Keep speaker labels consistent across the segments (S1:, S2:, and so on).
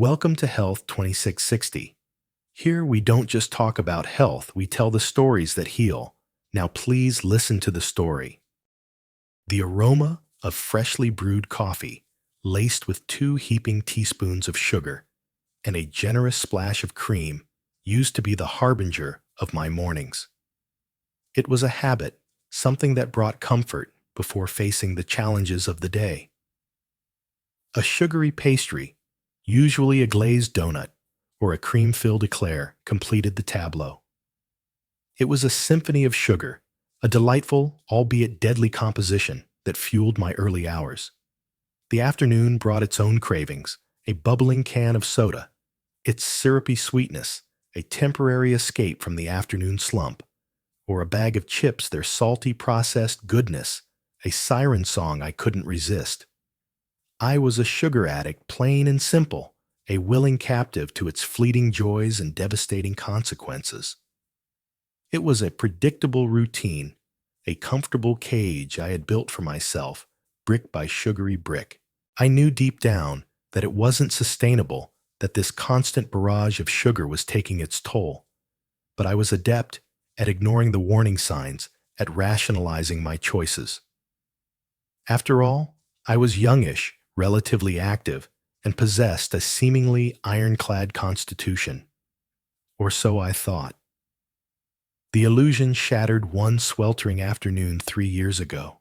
S1: Welcome to Health 2660. Here we don't just talk about health, we tell the stories that heal. Now please listen to the story. The aroma of freshly brewed coffee, laced with 2 heaping teaspoons of sugar and a generous splash of cream, used to be the harbinger of my mornings. It was a habit, something that brought comfort before facing the challenges of the day. A sugary pastry, usually a glazed donut or a cream-filled eclair, completed the tableau. It was a symphony of sugar, a delightful, albeit deadly composition that fueled my early hours. The afternoon brought its own cravings, a bubbling can of soda, its syrupy sweetness, a temporary escape from the afternoon slump, or a bag of chips, their salty processed goodness, a siren song I couldn't resist. I was a sugar addict, plain and simple, a willing captive to its fleeting joys and devastating consequences. It was a predictable routine, a comfortable cage I had built for myself, brick by sugary brick. I knew deep down that it wasn't sustainable, that this constant barrage of sugar was taking its toll. But I was adept at ignoring the warning signs, at rationalizing my choices. After all, I was youngish, relatively active, and possessed a seemingly ironclad constitution. Or so I thought. The illusion shattered one sweltering afternoon 3 years ago.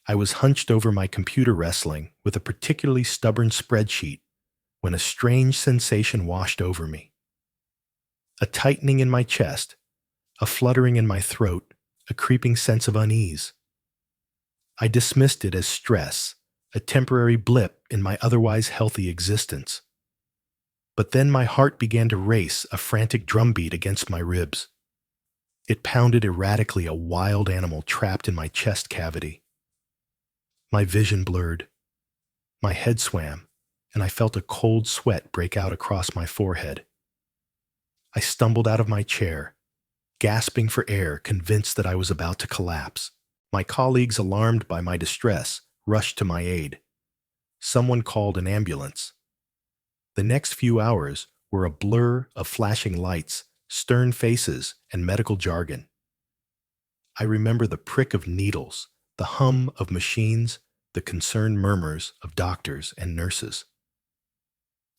S1: I was hunched over my computer wrestling with a particularly stubborn spreadsheet when a strange sensation washed over me. A tightening in my chest, a fluttering in my throat, a creeping sense of unease. I dismissed it as stress, a temporary blip in my otherwise healthy existence. But then my heart began to race, a frantic drumbeat against my ribs. It pounded erratically, a wild animal trapped in my chest cavity. My vision blurred. My head swam, and I felt a cold sweat break out across my forehead. I stumbled out of my chair, gasping for air, convinced that I was about to collapse. My colleagues, alarmed by my distress, rushed to my aid. Someone called an ambulance. The next few hours were a blur of flashing lights, stern faces, and medical jargon. I remember the prick of needles, the hum of machines, the concerned murmurs of doctors and nurses.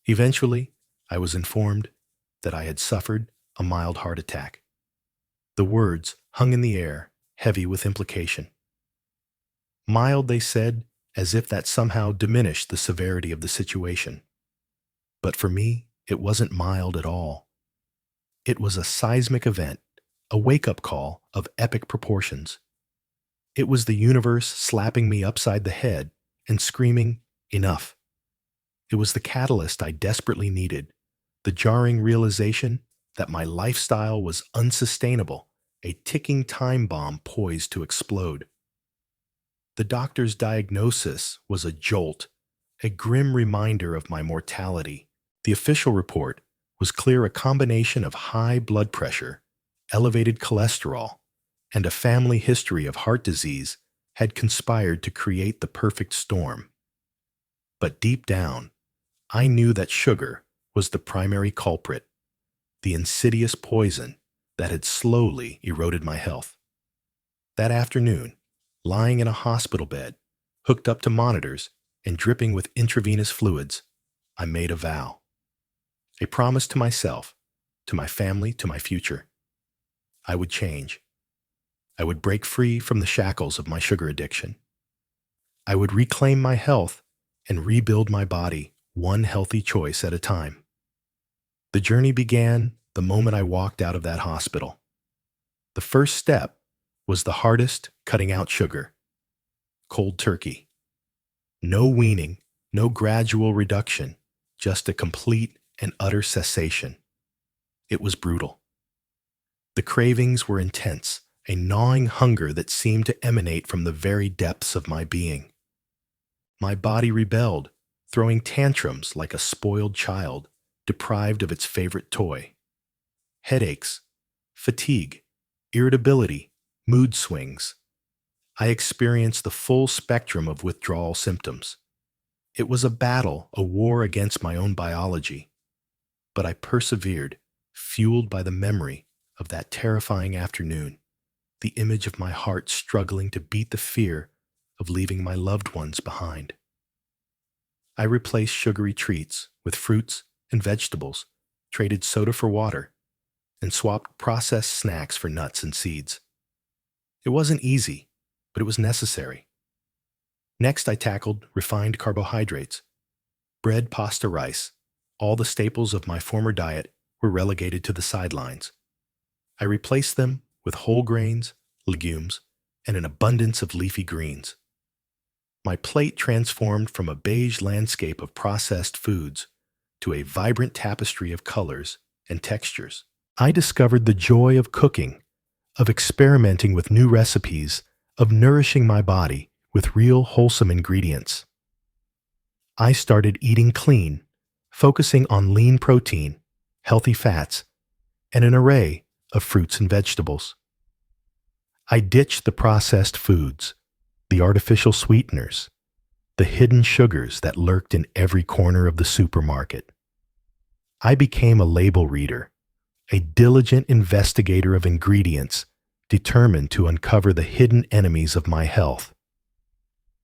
S1: Eventually, I was informed that I had suffered a mild heart attack. The words hung in the air, heavy with implication. Mild, they said, as if that somehow diminished the severity of the situation. But for me, it wasn't mild at all. It was a seismic event, a wake-up call of epic proportions. It was the universe slapping me upside the head and screaming, "Enough." It was the catalyst I desperately needed, the jarring realization that my lifestyle was unsustainable, a ticking time bomb poised to explode. The doctor's diagnosis was a jolt, a grim reminder of my mortality. The official report was clear: a combination of high blood pressure, elevated cholesterol, and a family history of heart disease had conspired to create the perfect storm. But deep down, I knew that sugar was the primary culprit, the insidious poison that had slowly eroded my health. That afternoon, lying in a hospital bed, hooked up to monitors and dripping with intravenous fluids, I made a vow. A promise to myself, to my family, to my future. I would change. I would break free from the shackles of my sugar addiction. I would reclaim my health and rebuild my body, one healthy choice at a time. The journey began the moment I walked out of that hospital. The first step was the hardest: cutting out sugar. Cold turkey. No weaning, no gradual reduction, just a complete and utter cessation. It was brutal. The cravings were intense, a gnawing hunger that seemed to emanate from the very depths of my being. My body rebelled, throwing tantrums like a spoiled child, deprived of its favorite toy. Headaches, fatigue, irritability, mood swings. I experienced the full spectrum of withdrawal symptoms. It was a battle, a war against my own biology, but I persevered, fueled by the memory of that terrifying afternoon, the image of my heart struggling to beat the fear of leaving my loved ones behind. I replaced sugary treats with fruits and vegetables, traded soda for water, and swapped processed snacks for nuts and seeds. It wasn't easy, but it was necessary. Next, I tackled refined carbohydrates. Bread, pasta, rice, all the staples of my former diet were relegated to the sidelines. I replaced them with whole grains, legumes, and an abundance of leafy greens. My plate transformed from a beige landscape of processed foods to a vibrant tapestry of colors and textures. I discovered the joy of cooking, of experimenting with new recipes, of nourishing my body with real wholesome ingredients. I started eating clean, focusing on lean protein, healthy fats, and an array of fruits and vegetables. I ditched the processed foods, the artificial sweeteners, the hidden sugars that lurked in every corner of the supermarket. I became a label reader, a diligent investigator of ingredients, determined to uncover the hidden enemies of my health.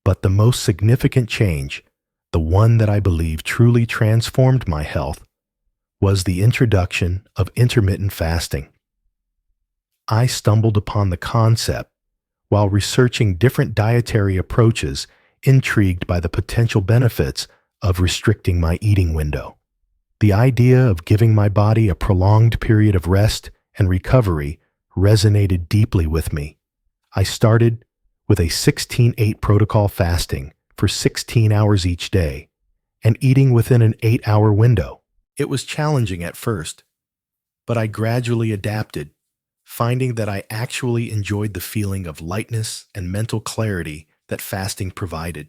S1: But the most significant change, the one that I believe truly transformed my health, was the introduction of intermittent fasting. I stumbled upon the concept while researching different dietary approaches, intrigued by the potential benefits of restricting my eating window. The idea of giving my body a prolonged period of rest and recovery resonated deeply with me. I started with a 16-8 protocol, fasting for 16 hours each day and eating within an 8-hour window. It was challenging at first, but I gradually adapted, finding that I actually enjoyed the feeling of lightness and mental clarity that fasting provided.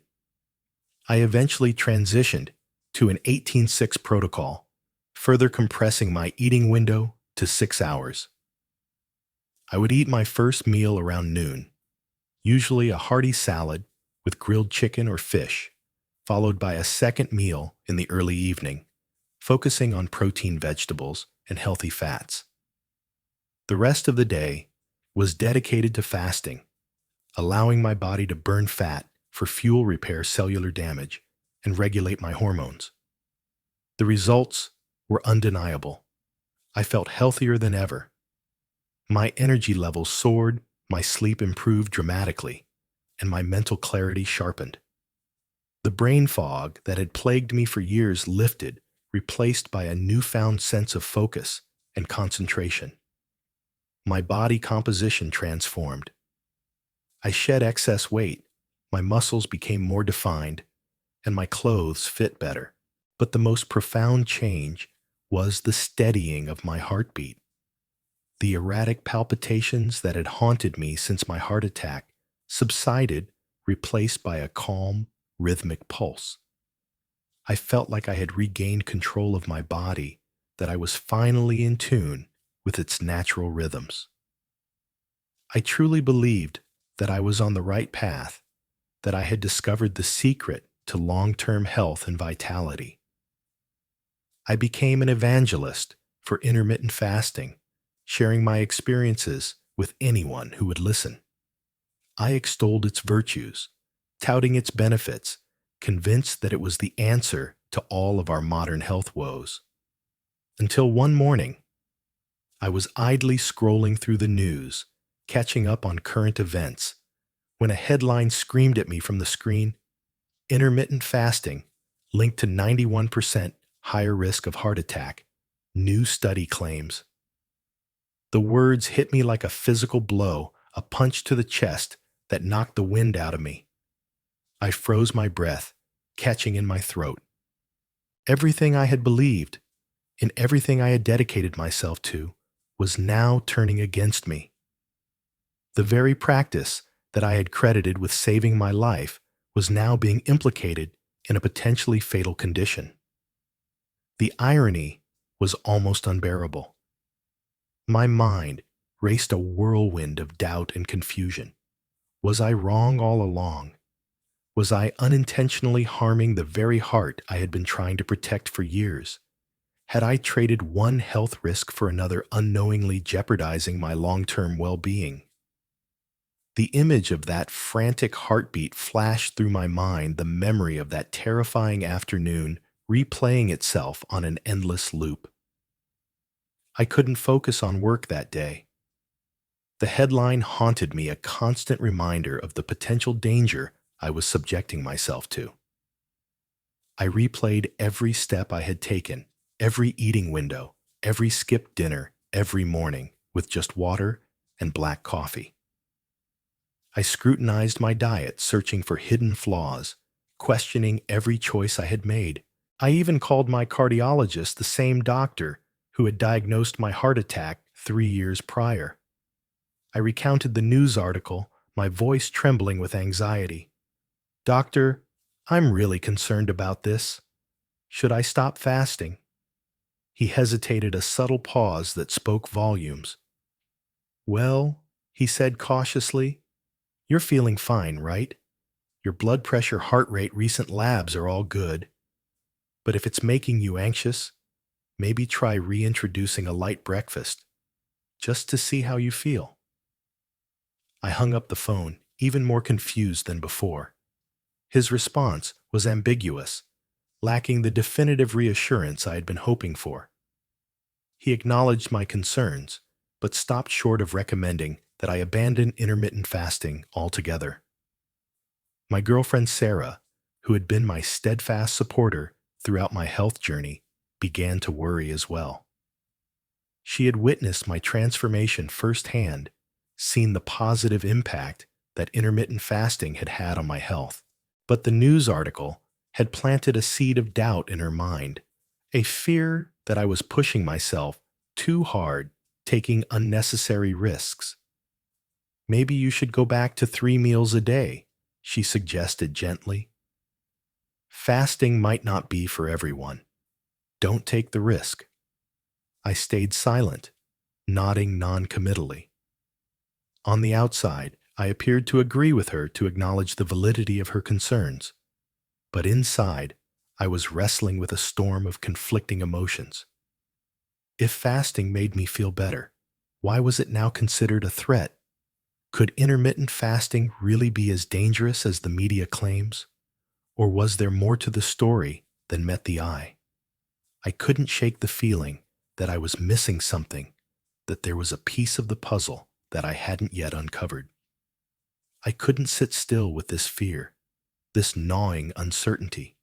S1: I eventually transitioned to an 18-6 protocol, further compressing my eating window to 6 hours. I would eat my first meal around noon, usually a hearty salad with grilled chicken or fish, followed by a second meal in the early evening, focusing on protein, vegetables, and healthy fats. The rest of the day was dedicated to fasting, allowing my body to burn fat for fuel, repair cellular damage, and regulate my hormones. The results were undeniable. I felt healthier than ever. My energy levels soared, my sleep improved dramatically, and my mental clarity sharpened. The brain fog that had plagued me for years lifted, replaced by a newfound sense of focus and concentration. My body composition transformed. I shed excess weight, my muscles became more defined, and my clothes fit better. But the most profound change was the steadying of my heartbeat. The erratic palpitations that had haunted me since my heart attack subsided, replaced by a calm, rhythmic pulse. I felt like I had regained control of my body, that I was finally in tune with its natural rhythms. I truly believed that I was on the right path, that I had discovered the secret to long-term health and vitality. I became an evangelist for intermittent fasting, sharing my experiences with anyone who would listen. I extolled its virtues, touting its benefits, convinced that it was the answer to all of our modern health woes. Until one morning, I was idly scrolling through the news, catching up on current events, when a headline screamed at me from the screen: intermittent fasting linked to 91% higher risk of heart attack, new study claims. The words hit me like a physical blow, a punch to the chest that knocked the wind out of me. I froze my breath, catching in my throat. Everything I had believed, and everything I had dedicated myself to, was now turning against me. The very practice that I had credited with saving my life was now being implicated in a potentially fatal condition. The irony was almost unbearable. My mind raced a whirlwind of doubt and confusion. Was I wrong all along? Was I unintentionally harming the very heart I had been trying to protect for years? Had I traded one health risk for another, unknowingly jeopardizing my long-term well-being? The image of that frantic heartbeat flashed through my mind, the memory of that terrifying afternoon replaying itself on an endless loop. I couldn't focus on work that day. The headline haunted me, a constant reminder of the potential danger I was subjecting myself to. I replayed every step I had taken, every eating window, every skipped dinner, every morning, with just water and black coffee. I scrutinized my diet, searching for hidden flaws, questioning every choice I had made. I even called my cardiologist, the same doctor who had diagnosed my heart attack 3 years prior. I recounted the news article, my voice trembling with anxiety. "Doctor, I'm really concerned about this. Should I stop fasting?" He hesitated, a subtle pause that spoke volumes. "Well," he said cautiously, "you're feeling fine, right? Your blood pressure, heart rate, recent labs are all good. But if it's making you anxious, maybe try reintroducing a light breakfast, just to see how you feel." I hung up the phone, even more confused than before. His response was ambiguous, lacking the definitive reassurance I had been hoping for. He acknowledged my concerns, but stopped short of recommending that I abandon intermittent fasting altogether. My girlfriend Sarah, who had been my steadfast supporter throughout my health journey, began to worry as well. She had witnessed my transformation firsthand, seen the positive impact that intermittent fasting had had on my health. But the news article had planted a seed of doubt in her mind, a fear that I was pushing myself too hard, taking unnecessary risks. "Maybe you should go back to 3 meals a day," she suggested gently. "Fasting might not be for everyone. Don't take the risk." I stayed silent, nodding non-committally. On the outside, I appeared to agree with her, to acknowledge the validity of her concerns. But inside, I was wrestling with a storm of conflicting emotions. If fasting made me feel better, why was it now considered a threat? Could intermittent fasting really be as dangerous as the media claims? Or was there more to the story than met the eye? I couldn't shake the feeling that I was missing something, that there was a piece of the puzzle that I hadn't yet uncovered. I couldn't sit still with this fear, this gnawing uncertainty.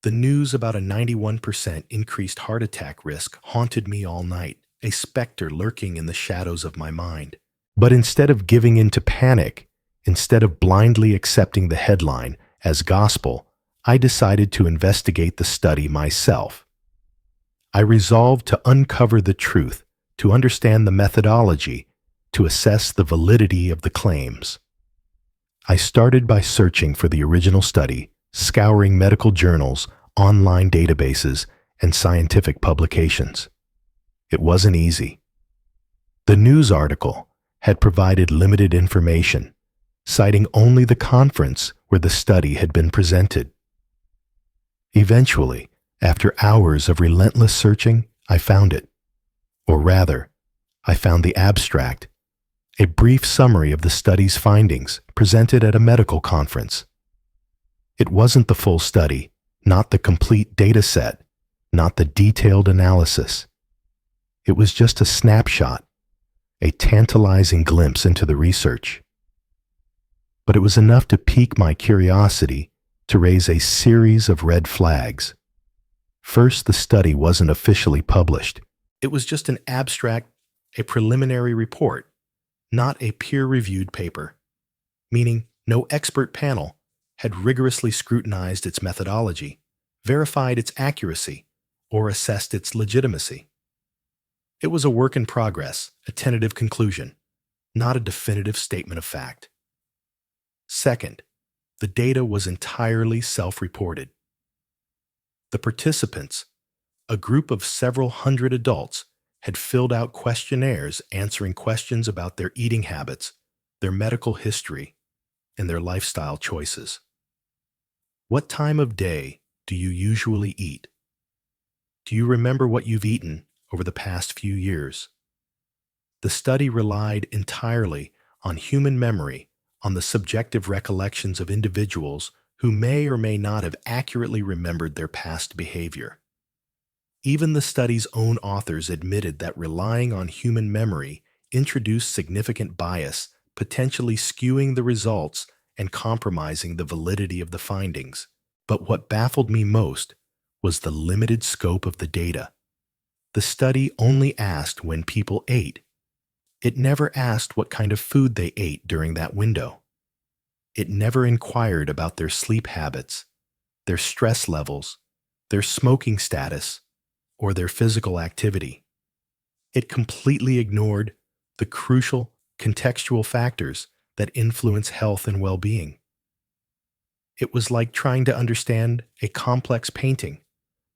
S1: The news about a 91% increased heart attack risk haunted me all night, a specter lurking in the shadows of my mind. But instead of giving in to panic, instead of blindly accepting the headline as gospel, I decided to investigate the study myself. I resolved to uncover the truth, to understand the methodology, to assess the validity of the claims. I started by searching for the original study, scouring medical journals, online databases, and scientific publications. It wasn't easy. The news article had provided limited information, citing only the conference where the study had been presented. Eventually, after hours of relentless searching, I found it. Or rather, I found the abstract, a brief summary of the study's findings presented at a medical conference. It wasn't the full study, not the complete data set, not the detailed analysis. It was just a snapshot, a tantalizing glimpse into the research. But it was enough to pique my curiosity, to raise a series of red flags. First, the study wasn't officially published. It was just an abstract, a preliminary report, not a peer-reviewed paper, meaning no expert panel had rigorously scrutinized its methodology, verified its accuracy, or assessed its legitimacy. It was a work in progress, a tentative conclusion, not a definitive statement of fact. Second, the data was entirely self-reported. The participants, a group of several hundred adults, had filled out questionnaires answering questions about their eating habits, their medical history, and their lifestyle choices. What time of day do you usually eat? Do you remember what you've eaten over the past few years? The study relied entirely on human memory, on the subjective recollections of individuals who may or may not have accurately remembered their past behavior. Even the study's own authors admitted that relying on human memory introduced significant bias, potentially skewing the results and compromising the validity of the findings. But what baffled me most was the limited scope of the data. The study only asked when people ate. It never asked what kind of food they ate during that window. It never inquired about their sleep habits, their stress levels, their smoking status, or their physical activity. It completely ignored the crucial contextual factors that influence health and well-being. It was like trying to understand a complex painting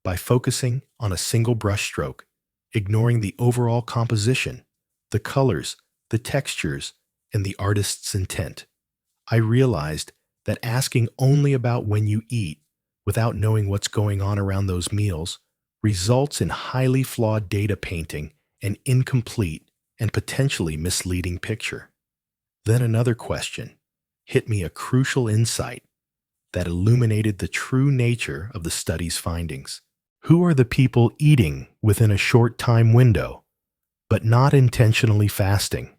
S1: by focusing on a single brushstroke, ignoring the overall composition, the colors, the textures, and the artist's intent. I realized that asking only about when you eat without knowing what's going on around those meals results in highly flawed data painting an incomplete and potentially misleading picture. Then another question hit me, a crucial insight that illuminated the true nature of the study's findings. Who are the people eating within a short time window, but not intentionally fasting?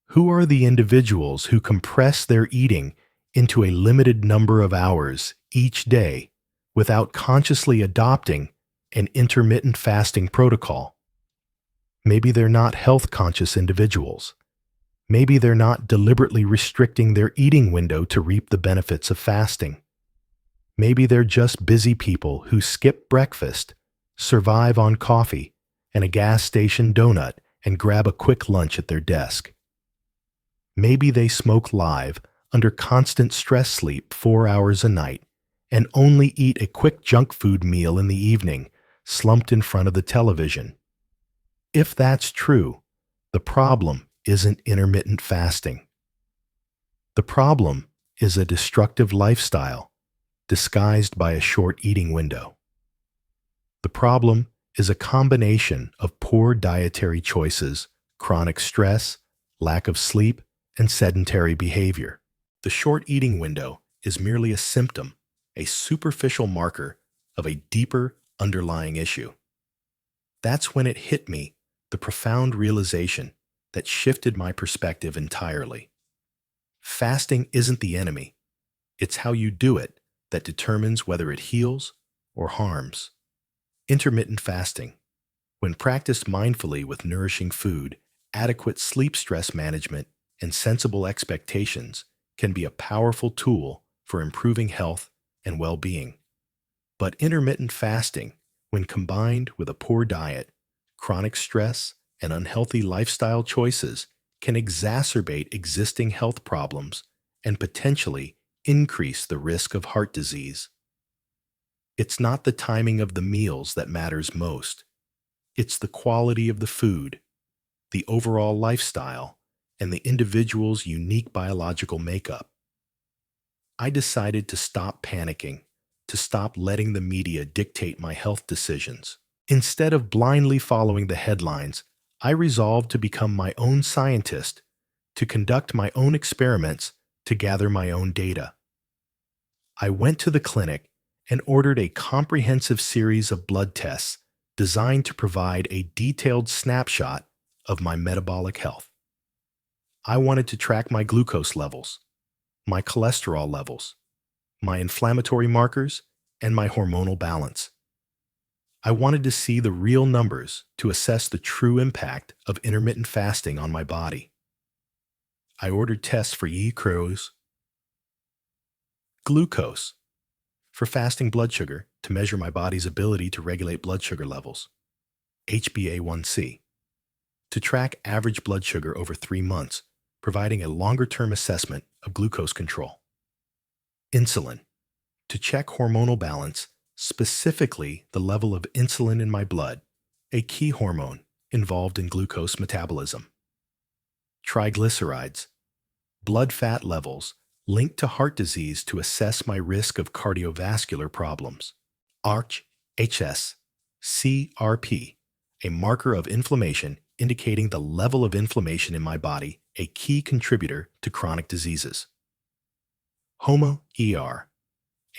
S1: Who are the individuals who compress their eating into a limited number of hours each day without consciously adopting an intermittent fasting protocol? Maybe they're not health-conscious individuals. Maybe they're not deliberately restricting their eating window to reap the benefits of fasting. Maybe they're just busy people who skip breakfast, survive on coffee and a gas station donut, and grab a quick lunch at their desk. Maybe they smoke live under constant stress sleep 4 hours a night and only eat a quick junk food meal in the evening, slumped in front of the television. If that's true, the problem isn't intermittent fasting. The problem is a destructive lifestyle disguised by a short eating window. The problem is a combination of poor dietary choices, chronic stress, lack of sleep, and sedentary behavior. The short eating window is merely a symptom, a superficial marker of a deeper underlying issue. That's when it hit me, the profound realization that shifted my perspective entirely. Fasting isn't the enemy. It's how you do it that determines whether it heals or harms. Intermittent fasting, when practiced mindfully with nourishing food, adequate sleep stress management, and sensible expectations, can be a powerful tool for improving health and well-being. But intermittent fasting, when combined with a poor diet, chronic stress, and unhealthy lifestyle choices, can exacerbate existing health problems and potentially increase the risk of heart disease. It's not the timing of the meals that matters most. It's the quality of the food, the overall lifestyle, and the individual's unique biological makeup. I decided to stop panicking, to stop letting the media dictate my health decisions. Instead of blindly following the headlines, I resolved to become my own scientist, to conduct my own experiments, to gather my own data. I went to the clinic and ordered a comprehensive series of blood tests designed to provide a detailed snapshot of my metabolic health. I wanted to track my glucose levels, my cholesterol levels, my inflammatory markers, and my hormonal balance. I wanted to see the real numbers to assess the true impact of intermittent fasting on my body. I ordered tests for glucose, for fasting blood sugar to measure my body's ability to regulate blood sugar levels, HbA1c, to track average blood sugar over 3 months, providing a longer-term assessment of glucose control, insulin, to check hormonal balance, specifically the level of insulin in my blood, a key hormone involved in glucose metabolism, triglycerides, blood fat levels linked to heart disease to assess my risk of cardiovascular problems. ARCH-HS, CRP, a marker of inflammation indicating the level of inflammation in my body, a key contributor to chronic diseases. HOMA-ER,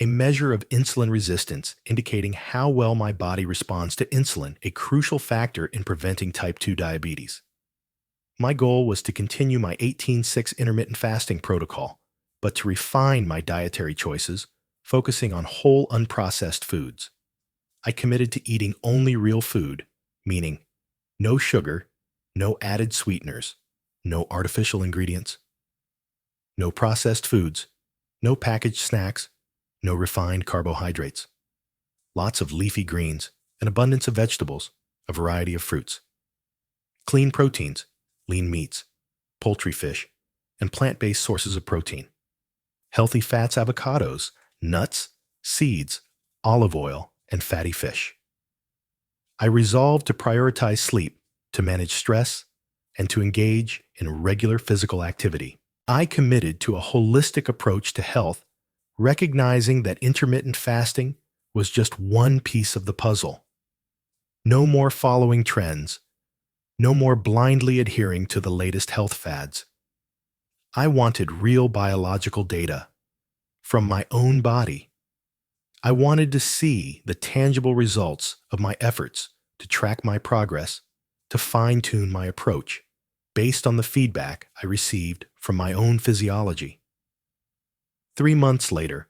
S1: a measure of insulin resistance indicating how well my body responds to insulin, a crucial factor in preventing type 2 diabetes. My goal was to continue my 18-6 intermittent fasting protocol, but to refine my dietary choices, focusing on whole unprocessed foods. I committed to eating only real food, meaning no sugar, no added sweeteners, no artificial ingredients, no processed foods, no packaged snacks, no refined carbohydrates. Lots of leafy greens, an abundance of vegetables, a variety of fruits. Clean proteins, lean meats, poultry, fish, and plant-based sources of protein. Healthy fats, avocados, nuts, seeds, olive oil, and fatty fish. I resolved to prioritize sleep, to manage stress, and to engage in regular physical activity. I committed to a holistic approach to health, recognizing that intermittent fasting was just one piece of the puzzle. No more following trends, no more blindly adhering to the latest health fads. I wanted real biological data from my own body. I wanted to see the tangible results of my efforts to track my progress, to fine-tune my approach, based on the feedback I received from my own physiology. 3 months later,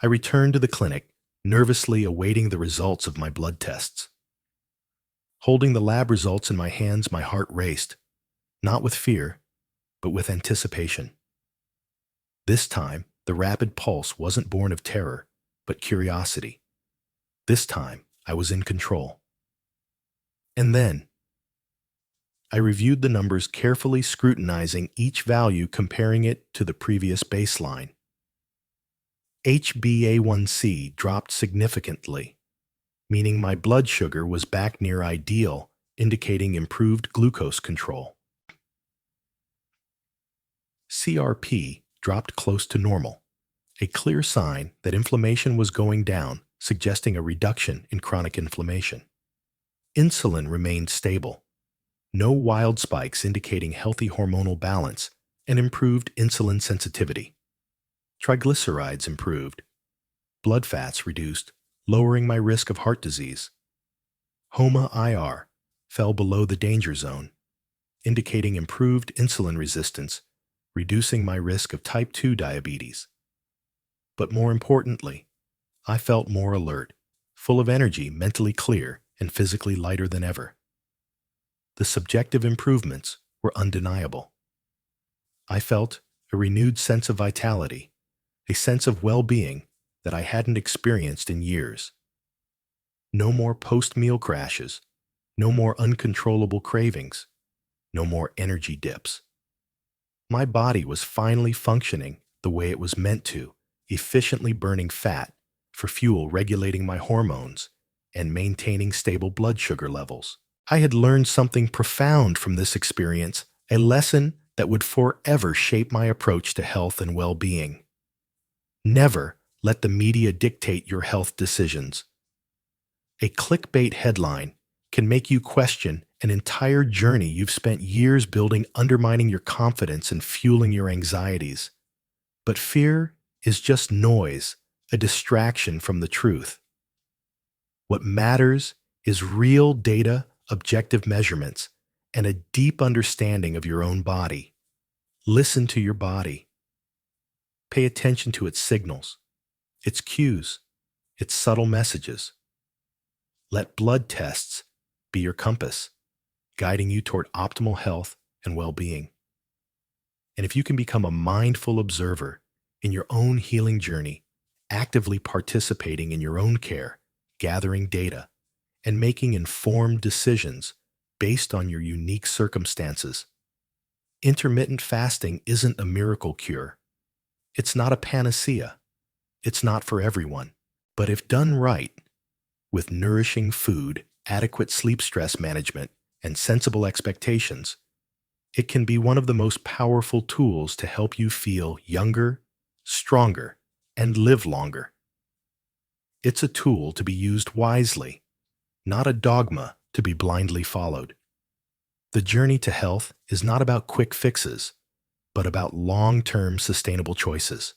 S1: I returned to the clinic, nervously awaiting the results of my blood tests. Holding the lab results in my hands, my heart raced, not with fear, but with anticipation. This time, the rapid pulse wasn't born of terror, but curiosity. This time, I was in control. And then, I reviewed the numbers, carefully scrutinizing each value, comparing it to the previous baseline. HbA1c dropped significantly, meaning my blood sugar was back near ideal, indicating improved glucose control. CRP dropped close to normal, a clear sign that inflammation was going down, suggesting a reduction in chronic inflammation. Insulin remained stable. No wild spikes, indicating healthy hormonal balance and improved insulin sensitivity. Triglycerides improved. Blood fats reduced, lowering my risk of heart disease. HOMA-IR fell below the danger zone, indicating improved insulin resistance, reducing my risk of type 2 diabetes. But more importantly, I felt more alert, full of energy, mentally clear, and physically lighter than ever. The subjective improvements were undeniable. I felt a renewed sense of vitality, a sense of well-being that I hadn't experienced in years. No more post-meal crashes, no more uncontrollable cravings, no more energy dips. My body was finally functioning the way it was meant to, efficiently burning fat for fuel, regulating my hormones, and maintaining stable blood sugar levels. I had learned something profound from this experience, a lesson that would forever shape my approach to health and well-being. Never let the media dictate your health decisions. A clickbait headline can make you question an entire journey you've spent years building, undermining your confidence and fueling your anxieties. But fear is just noise, a distraction from the truth. What matters is real data, objective measurements, and a deep understanding of your own body. Listen to your body. Pay attention to its signals, its cues, its subtle messages. Let blood tests be your compass, guiding you toward optimal health and well-being. And if you can become a mindful observer in your own healing journey, actively participating in your own care, gathering data, and making informed decisions based on your unique circumstances. Intermittent fasting isn't a miracle cure. It's not a panacea. It's not for everyone. But if done right, with nourishing food, adequate sleep, stress management, and sensible expectations, it can be one of the most powerful tools to help you feel younger, stronger, and live longer. It's a tool to be used wisely, not a dogma to be blindly followed. The journey to health is not about quick fixes, but about long-term sustainable choices.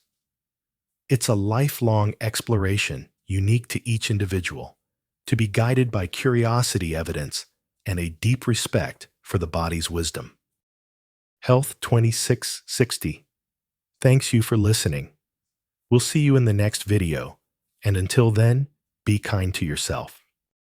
S1: It's a lifelong exploration unique to each individual, to be guided by curiosity, evidence, and a deep respect for the body's wisdom. Health 2660. Thanks you for listening. We'll see you in the next video, and until then, be kind to yourself.